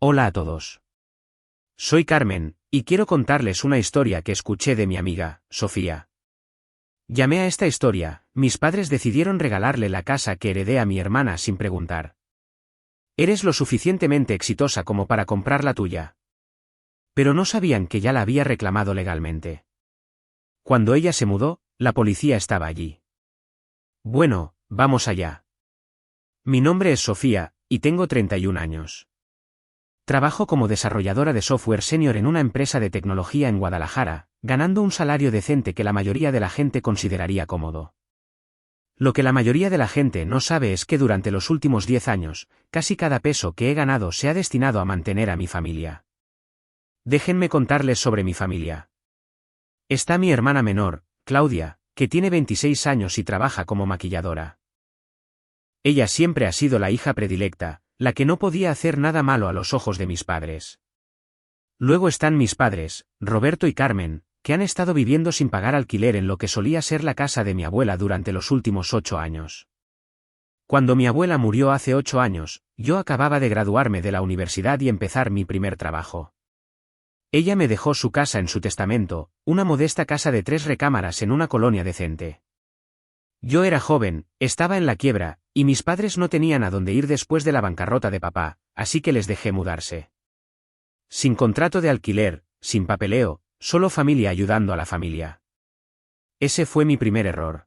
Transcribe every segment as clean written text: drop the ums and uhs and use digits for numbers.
Hola a todos. Soy Carmen, y quiero contarles una historia que escuché de mi amiga, Sofía. Llamé a esta historia, mis padres decidieron regalarle la casa que heredé a mi hermana sin preguntar. ¿Eres lo suficientemente exitosa como para comprar la tuya? Pero no sabían que ya la había reclamado legalmente. Cuando ella se mudó, la policía estaba allí. Bueno, vamos allá. Mi nombre es Sofía, y tengo 31 años. Trabajo como desarrolladora de software senior en una empresa de tecnología en Guadalajara, ganando un salario decente que la mayoría de la gente consideraría cómodo. Lo que la mayoría de la gente no sabe es que durante los últimos 10 años, casi cada peso que he ganado se ha destinado a mantener a mi familia. Déjenme contarles sobre mi familia. Está mi hermana menor, Claudia, que tiene 26 años y trabaja como maquilladora. Ella siempre ha sido la hija predilecta, la que no podía hacer nada malo a los ojos de mis padres. Luego están mis padres, Roberto y Carmen, que han estado viviendo sin pagar alquiler en lo que solía ser la casa de mi abuela durante los últimos 8 años. Cuando mi abuela murió hace 8 años, yo acababa de graduarme de la universidad y empezar mi primer trabajo. Ella me dejó su casa en su testamento, una modesta casa de 3 recámaras en una colonia decente. Yo era joven, estaba en la quiebra, y mis padres no tenían a dónde ir después de la bancarrota de papá, así que les dejé mudarse. Sin contrato de alquiler, sin papeleo, solo familia ayudando a la familia. Ese fue mi primer error.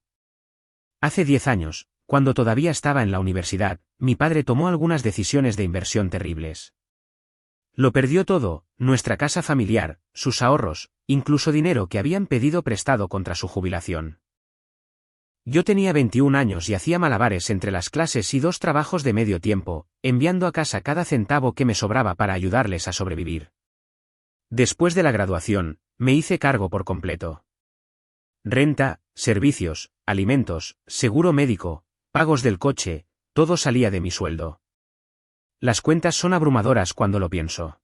Hace 10 años, cuando todavía estaba en la universidad, mi padre tomó algunas decisiones de inversión terribles. Lo perdió todo, nuestra casa familiar, sus ahorros, incluso dinero que habían pedido prestado contra su jubilación. Yo tenía 21 años y hacía malabares entre las clases y 2 trabajos de medio tiempo, enviando a casa cada centavo que me sobraba para ayudarles a sobrevivir. Después de la graduación, me hice cargo por completo. Renta, servicios, alimentos, seguro médico, pagos del coche, todo salía de mi sueldo. Las cuentas son abrumadoras cuando lo pienso.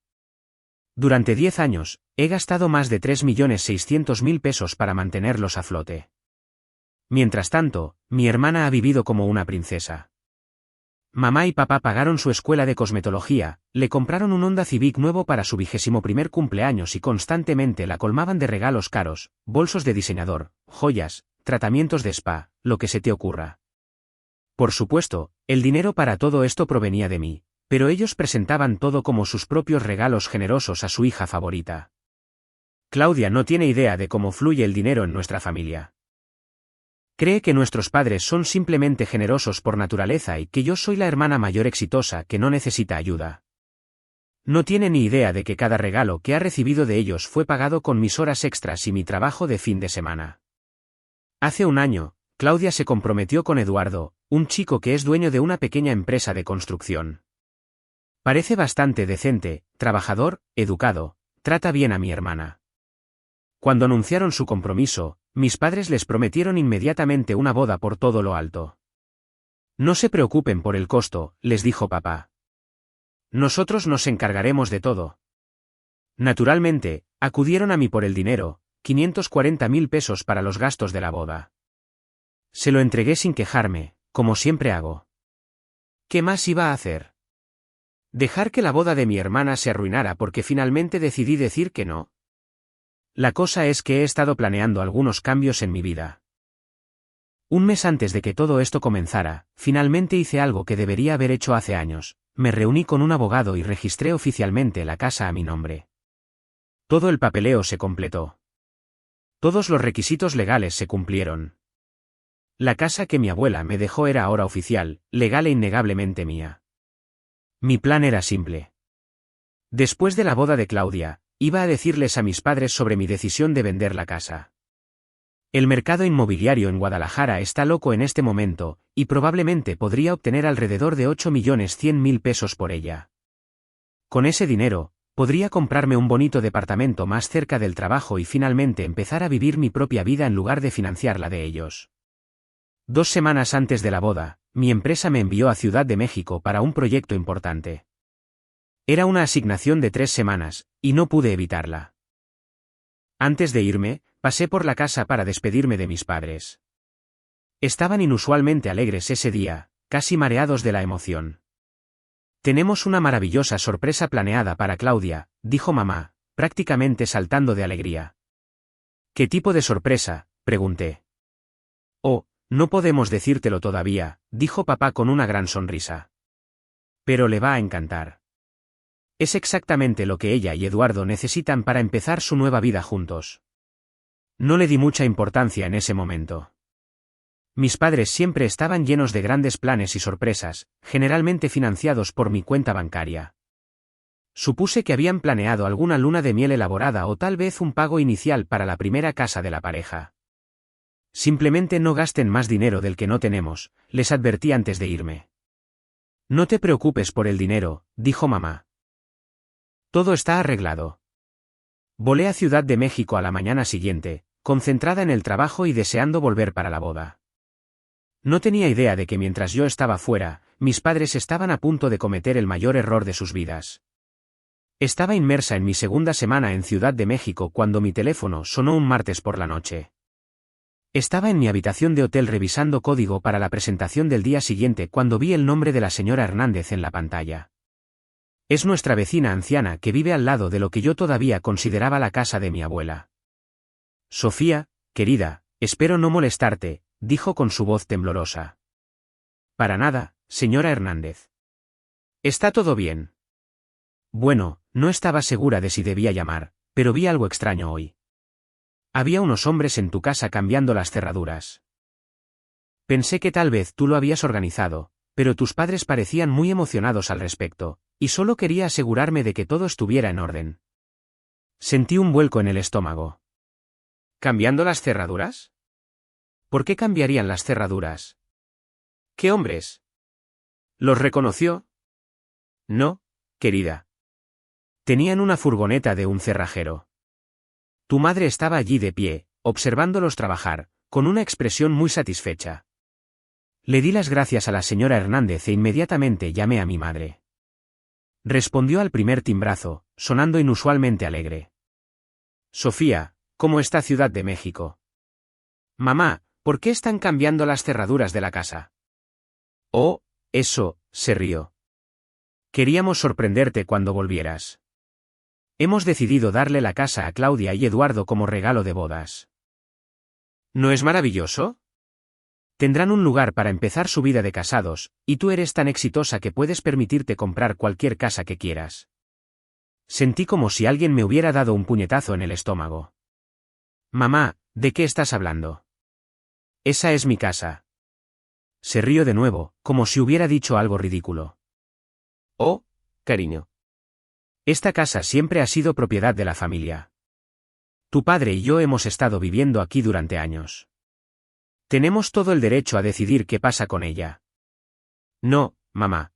Durante 10 años, he gastado más de 3.600.000 pesos para mantenerlos a flote. Mientras tanto, mi hermana ha vivido como una princesa. Mamá y papá pagaron su escuela de cosmetología, le compraron un Honda Civic nuevo para su 21º cumpleaños y constantemente la colmaban de regalos caros, bolsos de diseñador, joyas, tratamientos de spa, lo que se te ocurra. Por supuesto, el dinero para todo esto provenía de mí, pero ellos presentaban todo como sus propios regalos generosos a su hija favorita. Claudia no tiene idea de cómo fluye el dinero en nuestra familia. Cree que nuestros padres son simplemente generosos por naturaleza y que yo soy la hermana mayor exitosa que no necesita ayuda. No tiene ni idea de que cada regalo que ha recibido de ellos fue pagado con mis horas extras y mi trabajo de fin de semana. Hace un año, Claudia se comprometió con Eduardo, un chico que es dueño de una pequeña empresa de construcción. Parece bastante decente, trabajador, educado, trata bien a mi hermana. Cuando anunciaron su compromiso, mis padres les prometieron inmediatamente una boda por todo lo alto. No se preocupen por el costo, les dijo papá. Nosotros nos encargaremos de todo. Naturalmente, acudieron a mí por el dinero, 540.000 pesos para los gastos de la boda. Se lo entregué sin quejarme, como siempre hago. ¿Qué más iba a hacer? ¿Dejar que la boda de mi hermana se arruinara porque finalmente decidí decir que no? La cosa es que he estado planeando algunos cambios en mi vida. Un mes antes de que todo esto comenzara, finalmente hice algo que debería haber hecho hace años, me reuní con un abogado y registré oficialmente la casa a mi nombre. Todo el papeleo se completó. Todos los requisitos legales se cumplieron. La casa que mi abuela me dejó era ahora oficial, legal e innegablemente mía. Mi plan era simple. Después de la boda de Claudia, iba a decirles a mis padres sobre mi decisión de vender la casa. El mercado inmobiliario en Guadalajara está loco en este momento, y probablemente podría obtener alrededor de 8.100.000 pesos por ella. Con ese dinero, podría comprarme un bonito departamento más cerca del trabajo y finalmente empezar a vivir mi propia vida en lugar de financiar la de ellos. 2 semanas antes de la boda, mi empresa me envió a Ciudad de México para un proyecto importante. Era una asignación de 3 semanas, y no pude evitarla. Antes de irme, pasé por la casa para despedirme de mis padres. Estaban inusualmente alegres ese día, casi mareados de la emoción. Tenemos una maravillosa sorpresa planeada para Claudia, dijo mamá, prácticamente saltando de alegría. ¿Qué tipo de sorpresa?, pregunté. Oh, no podemos decírtelo todavía, dijo papá con una gran sonrisa. Pero le va a encantar. Es exactamente lo que ella y Eduardo necesitan para empezar su nueva vida juntos. No le di mucha importancia en ese momento. Mis padres siempre estaban llenos de grandes planes y sorpresas, generalmente financiados por mi cuenta bancaria. Supuse que habían planeado alguna luna de miel elaborada o tal vez un pago inicial para la primera casa de la pareja. Simplemente no gasten más dinero del que no tenemos, les advertí antes de irme. No te preocupes por el dinero, dijo mamá. Todo está arreglado. Volé a Ciudad de México a la mañana siguiente, concentrada en el trabajo y deseando volver para la boda. No tenía idea de que mientras yo estaba fuera, mis padres estaban a punto de cometer el mayor error de sus vidas. Estaba inmersa en mi segunda semana en Ciudad de México cuando mi teléfono sonó un martes por la noche. Estaba en mi habitación de hotel revisando código para la presentación del día siguiente cuando vi el nombre de la señora Hernández en la pantalla. Es nuestra vecina anciana que vive al lado de lo que yo todavía consideraba la casa de mi abuela. Sofía, querida, espero no molestarte, dijo con su voz temblorosa. Para nada, señora Hernández. ¿Está todo bien? Bueno, no estaba segura de si debía llamar, pero vi algo extraño hoy. Había unos hombres en tu casa cambiando las cerraduras. Pensé que tal vez tú lo habías organizado, pero tus padres parecían muy emocionados al respecto, y solo quería asegurarme de que todo estuviera en orden. Sentí un vuelco en el estómago. ¿Cambiando las cerraduras? ¿Por qué cambiarían las cerraduras? ¿Qué hombres? ¿Los reconoció? No, querida. Tenían una furgoneta de un cerrajero. Tu madre estaba allí de pie, observándolos trabajar, con una expresión muy satisfecha. Le di las gracias a la señora Hernández e inmediatamente llamé a mi madre. Respondió al primer timbrazo, sonando inusualmente alegre. Sofía, ¿cómo está Ciudad de México? Mamá, ¿por qué están cambiando las cerraduras de la casa? Oh, eso, se rió. Queríamos sorprenderte cuando volvieras. Hemos decidido darle la casa a Claudia y Eduardo como regalo de bodas. ¿No es maravilloso? Tendrán un lugar para empezar su vida de casados, y tú eres tan exitosa que puedes permitirte comprar cualquier casa que quieras. Sentí como si alguien me hubiera dado un puñetazo en el estómago. Mamá, ¿de qué estás hablando? Esa es mi casa. Se rió de nuevo, como si hubiera dicho algo ridículo. Oh, cariño. Esta casa siempre ha sido propiedad de la familia. Tu padre y yo hemos estado viviendo aquí durante años. Tenemos todo el derecho a decidir qué pasa con ella. No, mamá.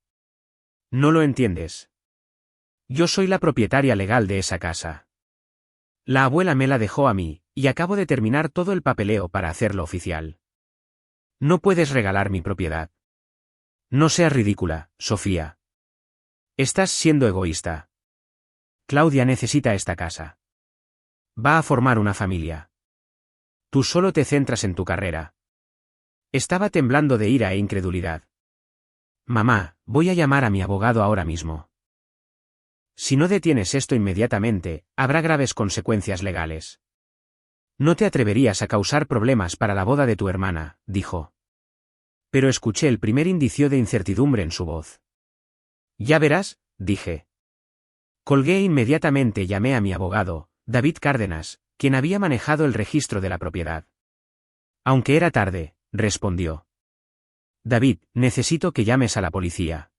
No lo entiendes. Yo soy la propietaria legal de esa casa. La abuela me la dejó a mí, y acabo de terminar todo el papeleo para hacerlo oficial. No puedes regalar mi propiedad. No seas ridícula, Sofía. Estás siendo egoísta. Claudia necesita esta casa. Va a formar una familia. Tú solo te centras en tu carrera. Estaba temblando de ira e incredulidad. Mamá, voy a llamar a mi abogado ahora mismo. Si no detienes esto inmediatamente, habrá graves consecuencias legales. No te atreverías a causar problemas para la boda de tu hermana, dijo. Pero escuché el primer indicio de incertidumbre en su voz. Ya verás, dije. Colgué e inmediatamente llamé a mi abogado, David Cárdenas, quien había manejado el registro de la propiedad. Aunque era tarde, respondió. David, necesito que llames a la policía.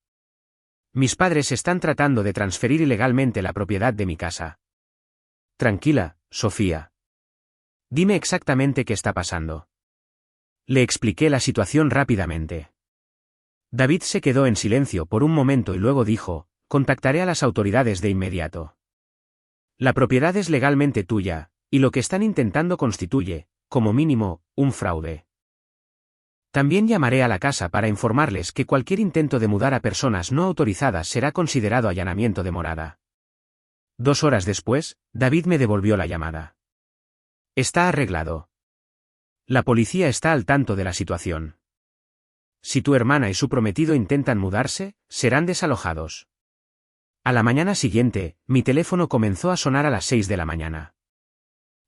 Mis padres están tratando de transferir ilegalmente la propiedad de mi casa. Tranquila, Sofía. Dime exactamente qué está pasando. Le expliqué la situación rápidamente. David se quedó en silencio por un momento y luego dijo, contactaré a las autoridades de inmediato. La propiedad es legalmente tuya, y lo que están intentando constituye, como mínimo, un fraude. También llamaré a la casa para informarles que cualquier intento de mudar a personas no autorizadas será considerado allanamiento de morada. 2 horas después, David me devolvió la llamada. Está arreglado. La policía está al tanto de la situación. Si tu hermana y su prometido intentan mudarse, serán desalojados. A la mañana siguiente, mi teléfono comenzó a sonar a las 6 de la mañana.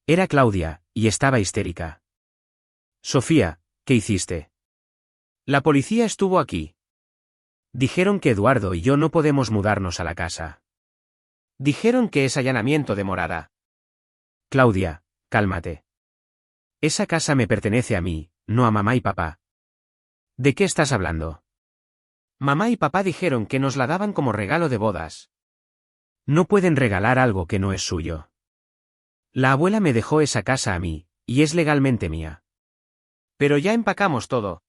Era Claudia, y estaba histérica. Sofía, ¿qué hiciste? La policía estuvo aquí. Dijeron que Eduardo y yo no podemos mudarnos a la casa. Dijeron que es allanamiento de morada. Claudia, cálmate. Esa casa me pertenece a mí, no a mamá y papá. ¿De qué estás hablando? Mamá y papá dijeron que nos la daban como regalo de bodas. No pueden regalar algo que no es suyo. La abuela me dejó esa casa a mí, y es legalmente mía. Pero ya empacamos todo.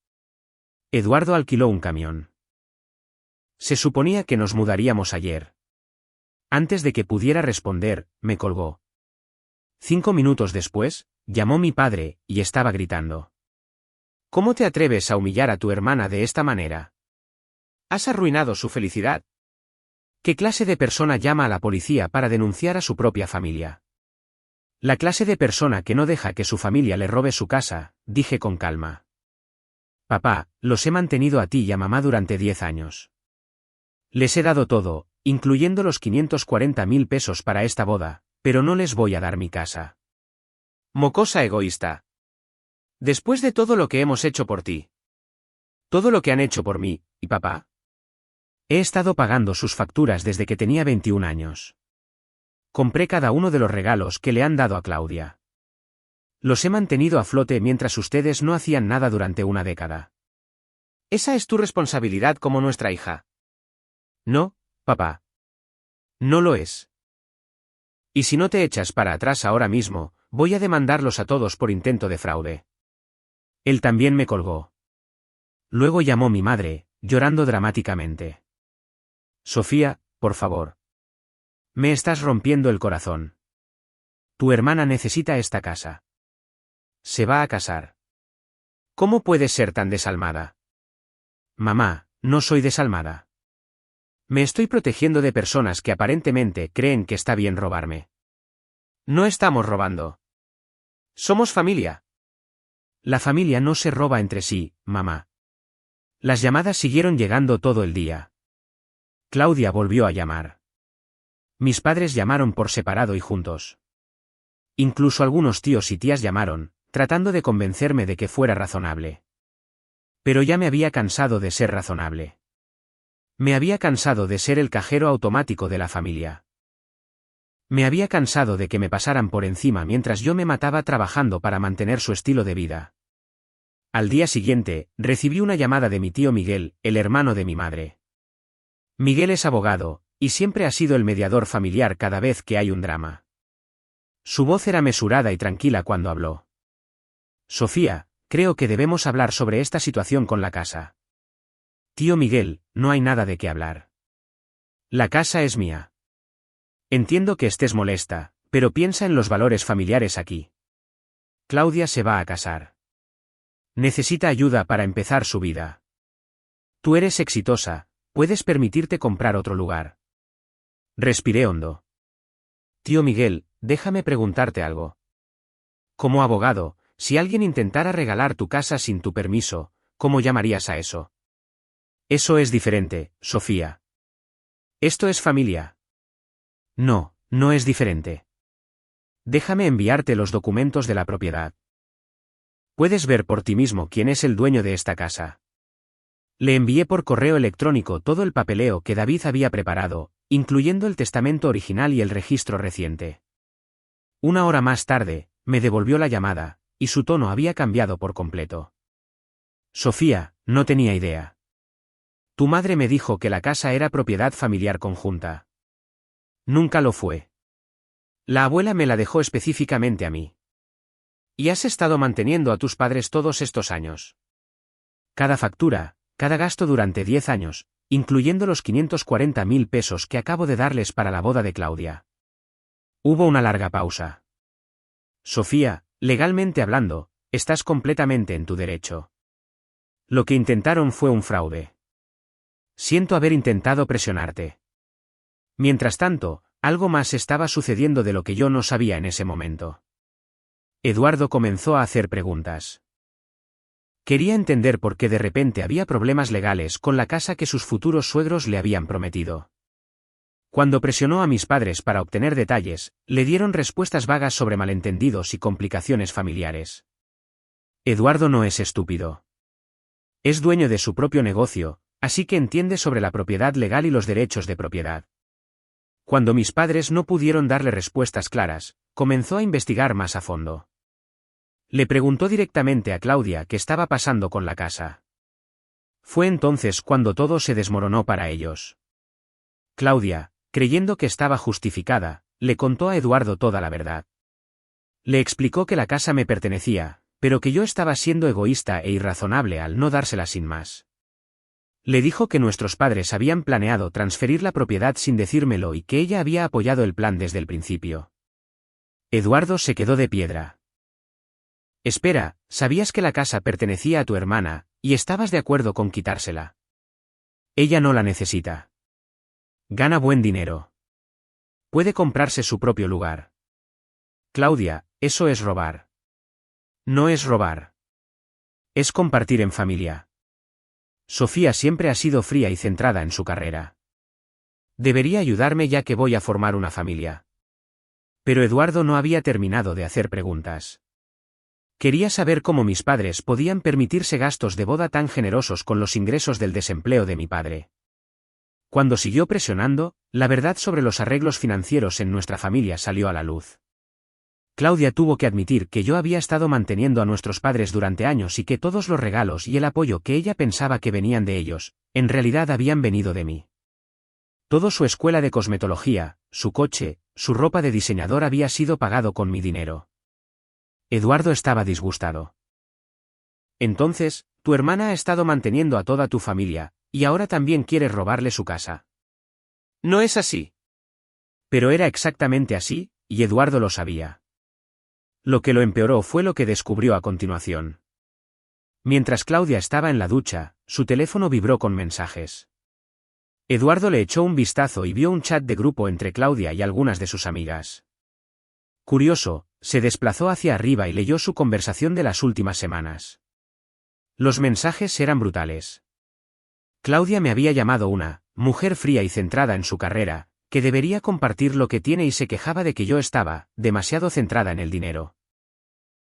Eduardo alquiló un camión. Se suponía que nos mudaríamos ayer. Antes de que pudiera responder, me colgó. 5 minutos después, llamó mi padre, y estaba gritando. ¿Cómo te atreves a humillar a tu hermana de esta manera? Has arruinado su felicidad. ¿Qué clase de persona llama a la policía para denunciar a su propia familia? La clase de persona que no deja que su familia le robe su casa, dije con calma. Papá, los he mantenido a ti y a mamá durante 10 años. Les he dado todo, incluyendo los 540.000 pesos para esta boda, pero no les voy a dar mi casa. Mocosa egoísta. Después de todo lo que hemos hecho por ti. Todo lo que han hecho por mí, y papá. He estado pagando sus facturas desde que tenía 21 años. Compré cada uno de los regalos que le han dado a Claudia. Los he mantenido a flote mientras ustedes no hacían nada durante una década. Esa es tu responsabilidad como nuestra hija. No, papá. No lo es. Y si no te echas para atrás ahora mismo, voy a demandarlos a todos por intento de fraude. Él también me colgó. Luego llamó mi madre, llorando dramáticamente. Sofía, por favor. Me estás rompiendo el corazón. Tu hermana necesita esta casa. Se va a casar. ¿Cómo puedes ser tan desalmada? Mamá, no soy desalmada. Me estoy protegiendo de personas que aparentemente creen que está bien robarme. No estamos robando. Somos familia. La familia no se roba entre sí, mamá. Las llamadas siguieron llegando todo el día. Claudia volvió a llamar. Mis padres llamaron por separado y juntos. Incluso algunos tíos y tías llamaron, tratando de convencerme de que fuera razonable. Pero ya me había cansado de ser razonable. Me había cansado de ser el cajero automático de la familia. Me había cansado de que me pasaran por encima mientras yo me mataba trabajando para mantener su estilo de vida. Al día siguiente, recibí una llamada de mi tío Miguel, el hermano de mi madre. Miguel es abogado, y siempre ha sido el mediador familiar cada vez que hay un drama. Su voz era mesurada y tranquila cuando habló. Sofía, creo que debemos hablar sobre esta situación con la casa. Tío Miguel, no hay nada de qué hablar. La casa es mía. Entiendo que estés molesta, pero piensa en los valores familiares aquí. Claudia se va a casar. Necesita ayuda para empezar su vida. Tú eres exitosa, puedes permitirte comprar otro lugar. Respiré hondo. Tío Miguel, déjame preguntarte algo. Como abogado, si alguien intentara regalar tu casa sin tu permiso, ¿cómo llamarías a eso? Eso es diferente, Sofía. Esto es familia. No, no es diferente. Déjame enviarte los documentos de la propiedad. Puedes ver por ti mismo quién es el dueño de esta casa. Le envié por correo electrónico todo el papeleo que David había preparado, incluyendo el testamento original y el registro reciente. 1 hora más tarde, me devolvió la llamada, y su tono había cambiado por completo. Sofía, no tenía idea. Tu madre me dijo que la casa era propiedad familiar conjunta. Nunca lo fue. La abuela me la dejó específicamente a mí. Y has estado manteniendo a tus padres todos estos años. Cada factura, cada gasto durante 10 años, incluyendo los 540.000 pesos que acabo de darles para la boda de Claudia. Hubo una larga pausa. Sofía, legalmente hablando, estás completamente en tu derecho. Lo que intentaron fue un fraude. Siento haber intentado presionarte. Mientras tanto, algo más estaba sucediendo de lo que yo no sabía en ese momento. Eduardo comenzó a hacer preguntas. Quería entender por qué de repente había problemas legales con la casa que sus futuros suegros le habían prometido. Cuando presionó a mis padres para obtener detalles, le dieron respuestas vagas sobre malentendidos y complicaciones familiares. Eduardo no es estúpido. Es dueño de su propio negocio, así que entiende sobre la propiedad legal y los derechos de propiedad. Cuando mis padres no pudieron darle respuestas claras, comenzó a investigar más a fondo. Le preguntó directamente a Claudia qué estaba pasando con la casa. Fue entonces cuando todo se desmoronó para ellos. Claudia, creyendo que estaba justificada, le contó a Eduardo toda la verdad. Le explicó que la casa me pertenecía, pero que yo estaba siendo egoísta e irrazonable al no dársela sin más. Le dijo que nuestros padres habían planeado transferir la propiedad sin decírmelo y que ella había apoyado el plan desde el principio. Eduardo se quedó de piedra. Espera, ¿sabías que la casa pertenecía a tu hermana, y estabas de acuerdo con quitársela? Ella no la necesita. Gana buen dinero. Puede comprarse su propio lugar. Claudia, eso es robar. No es robar. Es compartir en familia. Sofía siempre ha sido fría y centrada en su carrera. Debería ayudarme ya que voy a formar una familia. Pero Eduardo no había terminado de hacer preguntas. Quería saber cómo mis padres podían permitirse gastos de boda tan generosos con los ingresos del desempleo de mi padre. Cuando siguió presionando, la verdad sobre los arreglos financieros en nuestra familia salió a la luz. Claudia tuvo que admitir que yo había estado manteniendo a nuestros padres durante años y que todos los regalos y el apoyo que ella pensaba que venían de ellos, en realidad habían venido de mí. Todo su escuela de cosmetología, su coche, su ropa de diseñador había sido pagado con mi dinero. Eduardo estaba disgustado. Entonces, tu hermana ha estado manteniendo a toda tu familia, y ahora también quieres robarle su casa. No es así. Pero era exactamente así, y Eduardo lo sabía. Lo que lo empeoró fue lo que descubrió a continuación. Mientras Claudia estaba en la ducha, su teléfono vibró con mensajes. Eduardo le echó un vistazo y vio un chat de grupo entre Claudia y algunas de sus amigas. Curioso, se desplazó hacia arriba y leyó su conversación de las últimas semanas. Los mensajes eran brutales. Claudia me había llamado una mujer fría y centrada en su carrera, que debería compartir lo que tiene y se quejaba de que yo estaba demasiado centrada en el dinero.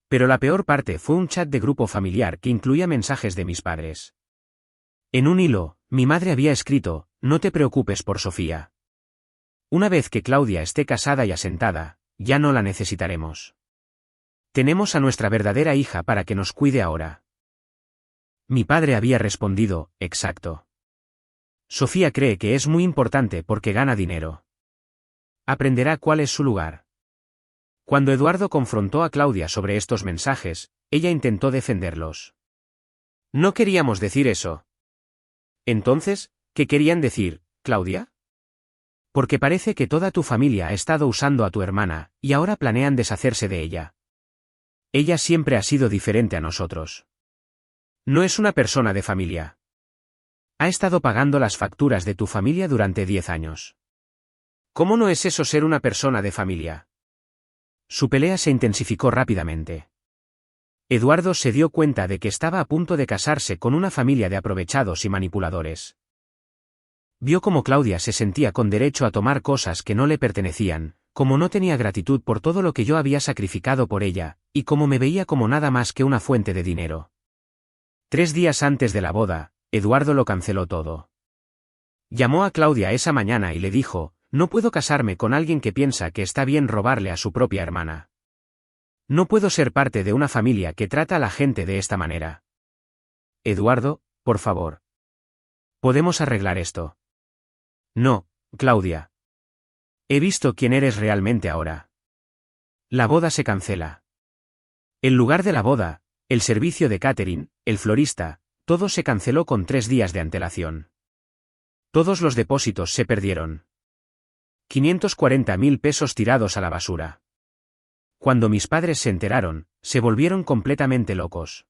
Pero la peor parte fue un chat de grupo familiar que incluía mensajes de mis padres. En un hilo, mi madre había escrito: no te preocupes por Sofía. Una vez que Claudia esté casada y asentada, ya no la necesitaremos. Tenemos a nuestra verdadera hija para que nos cuide ahora. Mi padre había respondido: exacto. Sofía cree que es muy importante porque gana dinero. Aprenderá cuál es su lugar. Cuando Eduardo confrontó a Claudia sobre estos mensajes, ella intentó defenderlos. No queríamos decir eso. Entonces, ¿qué querían decir, Claudia? Porque parece que toda tu familia ha estado usando a tu hermana, y ahora planean deshacerse de ella. Ella siempre ha sido diferente a nosotros. No es una persona de familia. Ha estado pagando las facturas de tu familia durante 10 años. ¿Cómo no es eso ser una persona de familia? Su pelea se intensificó rápidamente. Eduardo se dio cuenta de que estaba a punto de casarse con una familia de aprovechados y manipuladores. Vio cómo Claudia se sentía con derecho a tomar cosas que no le pertenecían, como no tenía gratitud por todo lo que yo había sacrificado por ella, y cómo me veía como nada más que una fuente de dinero. 3 días antes de la boda, Eduardo lo canceló todo. Llamó a Claudia esa mañana y le dijo: no puedo casarme con alguien que piensa que está bien robarle a su propia hermana. No puedo ser parte de una familia que trata a la gente de esta manera. Eduardo, por favor. ¿Podemos arreglar esto? No, Claudia. He visto quién eres realmente ahora. La boda se cancela. El lugar de la boda, el servicio de catering, el florista, todo se canceló con 3 días de antelación. Todos los depósitos se perdieron. 540.000 pesos tirados a la basura. Cuando mis padres se enteraron, se volvieron completamente locos.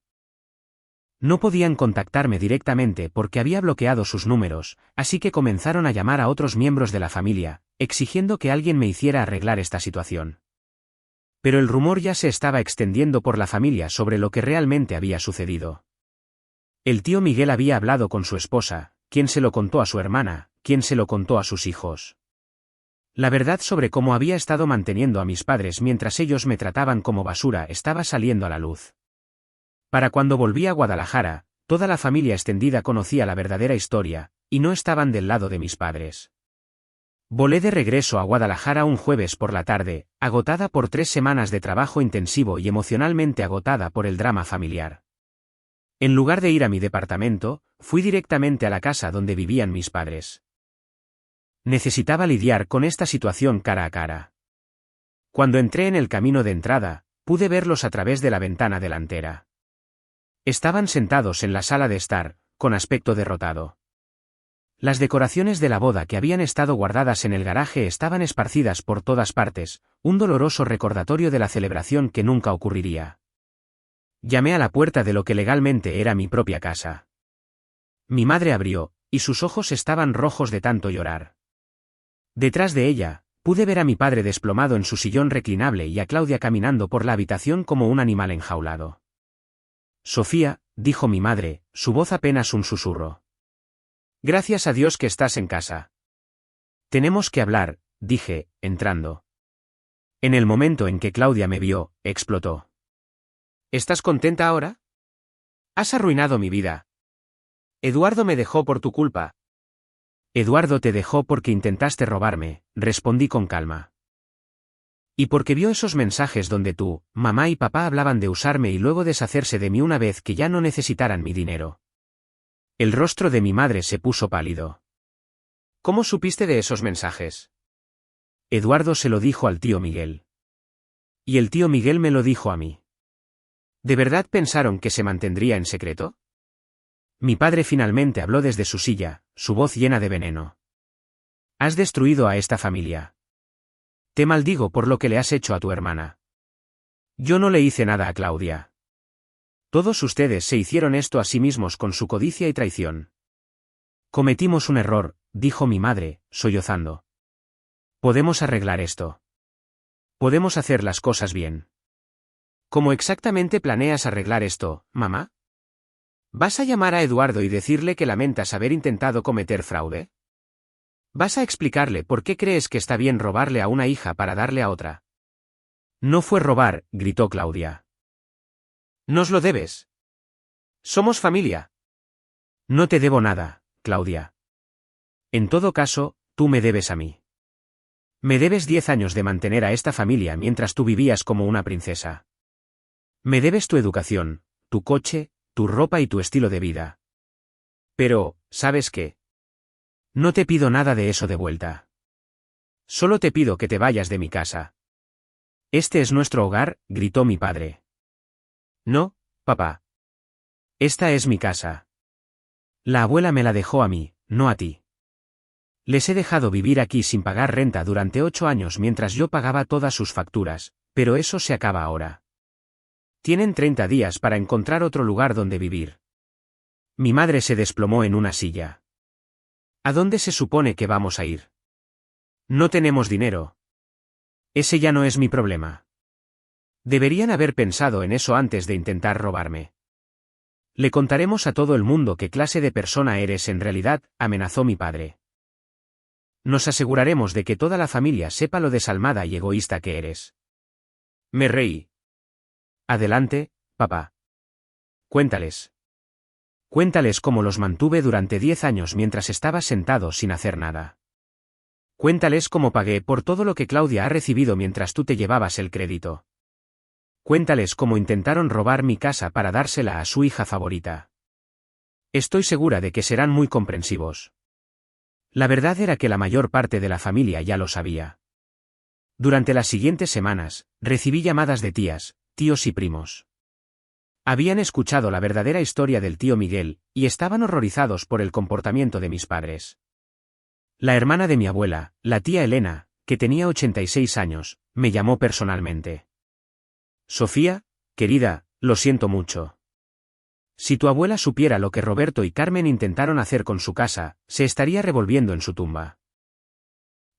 No podían contactarme directamente porque había bloqueado sus números, así que comenzaron a llamar a otros miembros de la familia, exigiendo que alguien me hiciera arreglar esta situación. Pero el rumor ya se estaba extendiendo por la familia sobre lo que realmente había sucedido. El tío Miguel había hablado con su esposa, quien se lo contó a su hermana, quien se lo contó a sus hijos. La verdad sobre cómo había estado manteniendo a mis padres mientras ellos me trataban como basura estaba saliendo a la luz. Para cuando volví a Guadalajara, toda la familia extendida conocía la verdadera historia, y no estaban del lado de mis padres. Volé de regreso a Guadalajara un jueves por la tarde, agotada por 3 semanas de trabajo intensivo y emocionalmente agotada por el drama familiar. En lugar de ir a mi departamento, fui directamente a la casa donde vivían mis padres. Necesitaba lidiar con esta situación cara a cara. Cuando entré en el camino de entrada, pude verlos a través de la ventana delantera. Estaban sentados en la sala de estar, con aspecto derrotado. Las decoraciones de la boda que habían estado guardadas en el garaje estaban esparcidas por todas partes, un doloroso recordatorio de la celebración que nunca ocurriría. Llamé a la puerta de lo que legalmente era mi propia casa. Mi madre abrió, y sus ojos estaban rojos de tanto llorar. Detrás de ella, pude ver a mi padre desplomado en su sillón reclinable y a Claudia caminando por la habitación como un animal enjaulado. Sofía, dijo mi madre, su voz apenas un susurro. Gracias a Dios que estás en casa. Tenemos que hablar, dije, entrando. En el momento en que Claudia me vio, explotó. ¿Estás contenta ahora? Has arruinado mi vida. Eduardo me dejó por tu culpa. Eduardo te dejó porque intentaste robarme, respondí con calma. Y porque vio esos mensajes donde tú, mamá y papá hablaban de usarme y luego deshacerse de mí una vez que ya no necesitaran mi dinero. El rostro de mi madre se puso pálido. ¿Cómo supiste de esos mensajes? Eduardo se lo dijo al tío Miguel. Y el tío Miguel me lo dijo a mí. ¿De verdad pensaron que se mantendría en secreto? Mi padre finalmente habló desde su silla, su voz llena de veneno. Has destruido a esta familia. Te maldigo por lo que le has hecho a tu hermana. Yo no le hice nada a Claudia. Todos ustedes se hicieron esto a sí mismos con su codicia y traición. Cometimos un error, dijo mi madre, sollozando. Podemos arreglar esto. Podemos hacer las cosas bien. ¿Cómo exactamente planeas arreglar esto, mamá? ¿Vas a llamar a Eduardo y decirle que lamentas haber intentado cometer fraude? ¿Vas a explicarle por qué crees que está bien robarle a una hija para darle a otra? No fue robar, gritó Claudia. Nos lo debes. Somos familia. No te debo nada, Claudia. En todo caso, tú me debes a mí. Me debes 10 años de mantener a esta familia mientras tú vivías como una princesa. Me debes tu educación, tu coche, tu ropa y tu estilo de vida. Pero, ¿sabes qué? No te pido nada de eso de vuelta. Solo te pido que te vayas de mi casa. Este es nuestro hogar, gritó mi padre. No, papá. Esta es mi casa. La abuela me la dejó a mí, no a ti. Les he dejado vivir aquí sin pagar renta durante 8 años mientras yo pagaba todas sus facturas, pero eso se acaba ahora. Tienen 30 días para encontrar otro lugar donde vivir. Mi madre se desplomó en una silla. ¿A dónde se supone que vamos a ir? No tenemos dinero. Ese ya no es mi problema. Deberían haber pensado en eso antes de intentar robarme. Le contaremos a todo el mundo qué clase de persona eres en realidad, amenazó mi padre. Nos aseguraremos de que toda la familia sepa lo desalmada y egoísta que eres. Me reí. Adelante, papá. Cuéntales. Cuéntales cómo los mantuve durante 10 años mientras estaba sentado sin hacer nada. Cuéntales cómo pagué por todo lo que Claudia ha recibido mientras tú te llevabas el crédito. Cuéntales cómo intentaron robar mi casa para dársela a su hija favorita. Estoy segura de que serán muy comprensivos. La verdad era que la mayor parte de la familia ya lo sabía. Durante las siguientes semanas, recibí llamadas de tías, tíos y primos. Habían escuchado la verdadera historia del tío Miguel, y estaban horrorizados por el comportamiento de mis padres. La hermana de mi abuela, la tía Elena, que tenía 86 años, me llamó personalmente. Sofía, querida, lo siento mucho. Si tu abuela supiera lo que Roberto y Carmen intentaron hacer con su casa, se estaría revolviendo en su tumba.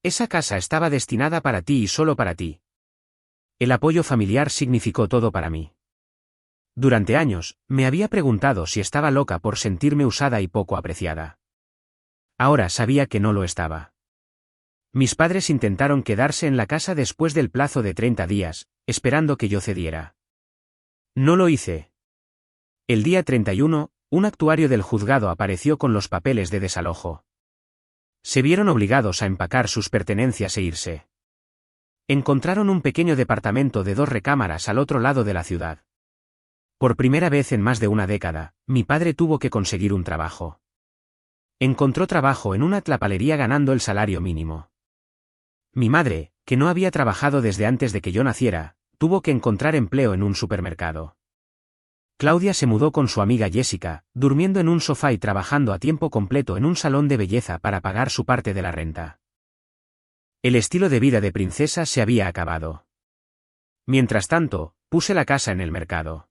Esa casa estaba destinada para ti y solo para ti. El apoyo familiar significó todo para mí. Durante años, me había preguntado si estaba loca por sentirme usada y poco apreciada. Ahora sabía que no lo estaba. Mis padres intentaron quedarse en la casa después del plazo de 30 días, esperando que yo cediera. No lo hice. El día 31, un actuario del juzgado apareció con los papeles de desalojo. Se vieron obligados a empacar sus pertenencias e irse. Encontraron un pequeño departamento de 2 recámaras al otro lado de la ciudad. Por primera vez en más de una década, mi padre tuvo que conseguir un trabajo. Encontró trabajo en una tlapalería ganando el salario mínimo. Mi madre, que no había trabajado desde antes de que yo naciera, tuvo que encontrar empleo en un supermercado. Claudia se mudó con su amiga Jessica, durmiendo en un sofá y trabajando a tiempo completo en un salón de belleza para pagar su parte de la renta. El estilo de vida de princesa se había acabado. Mientras tanto, puse la casa en el mercado.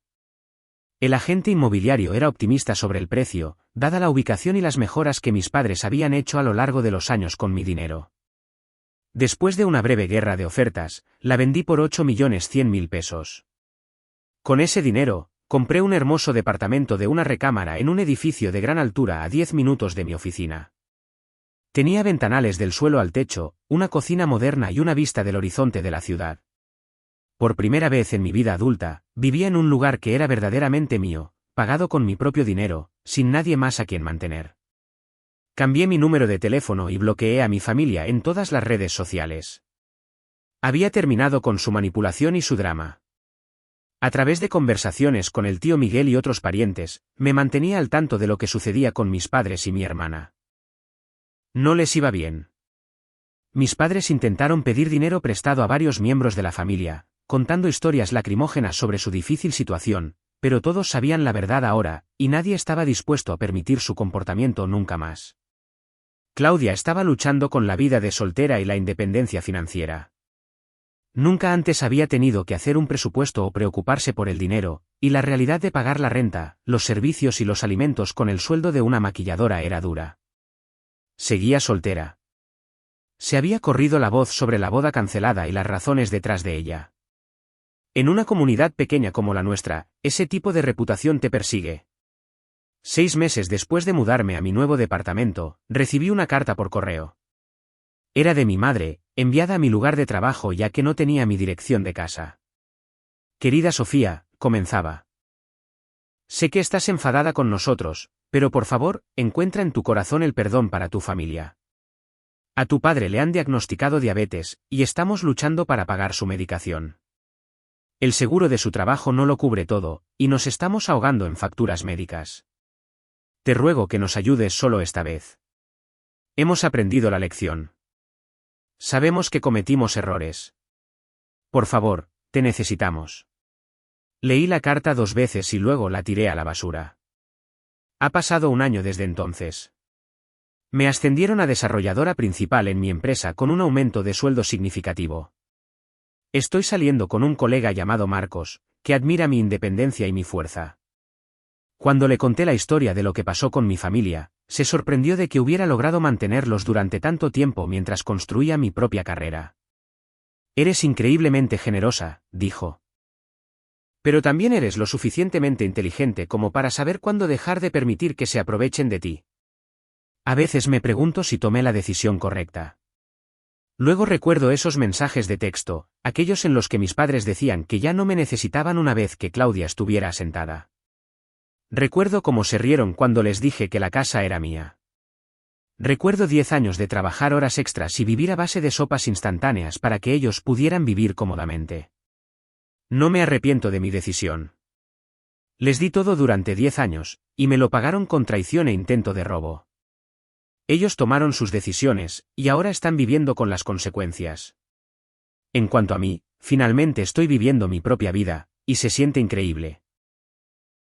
El agente inmobiliario era optimista sobre el precio, dada la ubicación y las mejoras que mis padres habían hecho a lo largo de los años con mi dinero. Después de una breve guerra de ofertas, la vendí por 8.100.000 pesos. Con ese dinero, compré un hermoso departamento de una recámara en un edificio de gran altura a 10 minutos de mi oficina. Tenía ventanales del suelo al techo, una cocina moderna y una vista del horizonte de la ciudad. Por primera vez en mi vida adulta, vivía en un lugar que era verdaderamente mío, pagado con mi propio dinero, sin nadie más a quien mantener. Cambié mi número de teléfono y bloqueé a mi familia en todas las redes sociales. Había terminado con su manipulación y su drama. A través de conversaciones con el tío Miguel y otros parientes, me mantenía al tanto de lo que sucedía con mis padres y mi hermana. No les iba bien. Mis padres intentaron pedir dinero prestado a varios miembros de la familia, contando historias lacrimógenas sobre su difícil situación, pero todos sabían la verdad ahora, y nadie estaba dispuesto a permitir su comportamiento nunca más. Claudia estaba luchando con la vida de soltera y la independencia financiera. Nunca antes había tenido que hacer un presupuesto o preocuparse por el dinero, y la realidad de pagar la renta, los servicios y los alimentos con el sueldo de una maquilladora era dura. Seguía soltera. Se había corrido la voz sobre la boda cancelada y las razones detrás de ella. En una comunidad pequeña como la nuestra, ese tipo de reputación te persigue. 6 meses después de mudarme a mi nuevo departamento, recibí una carta por correo. Era de mi madre, enviada a mi lugar de trabajo ya que no tenía mi dirección de casa. Querida Sofía, comenzaba. Sé que estás enfadada con nosotros, pero por favor, encuentra en tu corazón el perdón para tu familia. A tu padre le han diagnosticado diabetes, y estamos luchando para pagar su medicación. El seguro de su trabajo no lo cubre todo, y nos estamos ahogando en facturas médicas. Te ruego que nos ayudes solo esta vez. Hemos aprendido la lección. Sabemos que cometimos errores. Por favor, te necesitamos. Leí la carta 2 veces y luego la tiré a la basura. Ha pasado un año desde entonces. Me ascendieron a desarrolladora principal en mi empresa con un aumento de sueldo significativo. Estoy saliendo con un colega llamado Marcos, que admira mi independencia y mi fuerza. Cuando le conté la historia de lo que pasó con mi familia, se sorprendió de que hubiera logrado mantenerlos durante tanto tiempo mientras construía mi propia carrera. Eres increíblemente generosa, dijo. Pero también eres lo suficientemente inteligente como para saber cuándo dejar de permitir que se aprovechen de ti. A veces me pregunto si tomé la decisión correcta. Luego recuerdo esos mensajes de texto, aquellos en los que mis padres decían que ya no me necesitaban una vez que Claudia estuviera asentada. Recuerdo cómo se rieron cuando les dije que la casa era mía. Recuerdo 10 años de trabajar horas extras y vivir a base de sopas instantáneas para que ellos pudieran vivir cómodamente. No me arrepiento de mi decisión. Les di todo durante 10 años, y me lo pagaron con traición e intento de robo. Ellos tomaron sus decisiones, y ahora están viviendo con las consecuencias. En cuanto a mí, finalmente estoy viviendo mi propia vida, y se siente increíble.